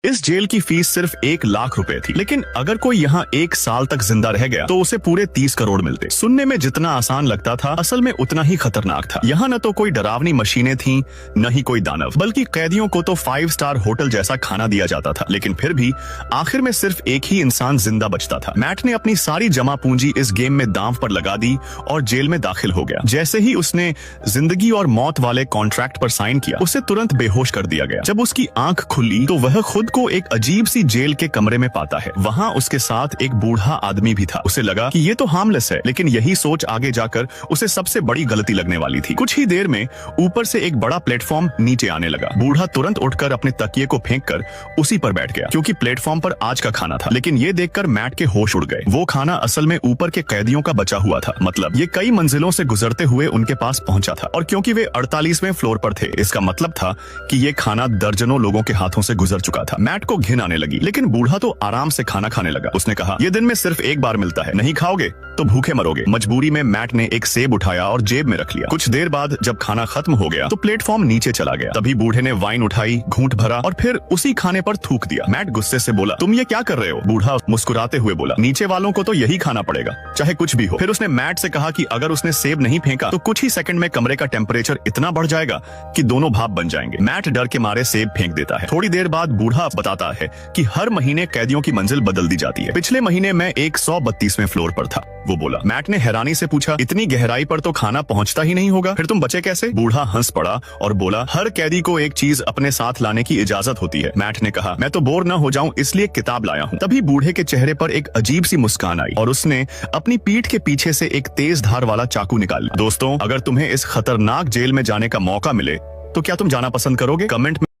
इस जेल की फीस सिर्फ 1 लाख रुपए थी, लेकिन अगर कोई यहाँ 1 साल तक जिंदा रह गया तो उसे पूरे 30 करोड़ मिलते। सुनने में जितना आसान लगता था, असल में उतना ही खतरनाक था। यहाँ न तो कोई डरावनी मशीनें थीं, न ही कोई दानव, बल्कि कैदियों को तो 5 स्टार होटल जैसा खाना दिया जाता था। लेकिन फिर भी आखिर में सिर्फ एक ही इंसान जिंदा बचता था। मैट ने अपनी सारी जमा पूंजी इस गेम में दांव पर लगा दी और जेल में दाखिल हो गया। जैसे ही उसने जिंदगी और मौत वाले कॉन्ट्रैक्ट पर साइन किया, उसे तुरंत बेहोश कर दिया गया। जब उसकी आंख खुली तो वह खुद को एक अजीब सी जेल के कमरे में पाता है। वहाँ उसके साथ एक बूढ़ा आदमी भी था। उसे लगा कि ये तो हार्मलेस है, लेकिन यही सोच आगे जाकर उसे सबसे बड़ी गलती लगने वाली थी। कुछ ही देर में ऊपर से एक बड़ा प्लेटफॉर्म नीचे आने लगा। बूढ़ा तुरंत उठकर अपने तकिए को फेंककर उसी पर बैठ गया, क्योंकि प्लेटफॉर्म पर आज का खाना था। लेकिन ये देखकर मैट के होश उड़ गए। वो खाना असल में ऊपर के कैदियों का बचा हुआ था। मतलब ये कई मंजिलों से गुजरते हुए उनके पास पहुंचा था, और क्योंकि वे 48वें फ्लोर पर थे, इसका मतलब था कि ये खाना दर्जनों लोगों के हाथों से गुजर चुका था। मैट को घिन आने लगी, लेकिन बूढ़ा तो आराम से खाना खाने लगा। उसने कहा, ये दिन में सिर्फ एक बार मिलता है, नहीं खाओगे तो भूखे मरोगे। मजबूरी में मैट ने एक सेब उठाया और जेब में रख लिया। कुछ देर बाद जब खाना खत्म हो गया तो प्लेटफॉर्म नीचे चला गया। तभी बूढ़े ने वाइन उठाई, घूंट भरा और फिर उसी खाने पर थूक दिया। मैट गुस्से से बोला, तुम ये क्या कर रहे हो? बूढ़ा मुस्कुराते हुए बोला, नीचे वालों को तो यही खाना पड़ेगा, चाहे कुछ भी हो। फिर उसने मैट से कहा कि अगर उसने सेब नहीं फेंका तो कुछ ही सेकंड में कमरे का टेम्परेचर इतना बढ़ जाएगा कि दोनों भाप बन जाएंगे। मैट डर के मारे सेब फेंक देता है। थोड़ी देर बाद बूढ़ा बताता है कि हर महीने कैदियों की मंजिल बदल दी जाती है। पिछले महीने मैं 132वें फ्लोर पर था, वो बोला। मैट ने हैरानी से पूछा, इतनी गहराई पर तो खाना पहुंचता ही नहीं होगा, फिर तुम बचे कैसे? बूढ़ा हंस पड़ा और बोला, हर कैदी को एक चीज अपने साथ लाने की इजाजत होती है। मैट ने कहा, मैं तो बोर न हो जाऊं इसलिए किताब लाया हूं। तभी बूढ़े के चेहरे पर एक अजीब सी मुस्कान आई और उसने अपनी पीठ के पीछे से एक तेज धार वाला चाकू निकाल लिया। दोस्तों, अगर तुम्हें इस खतरनाक जेल में जाने का मौका मिले तो क्या तुम जाना पसंद करोगे? कमेंट में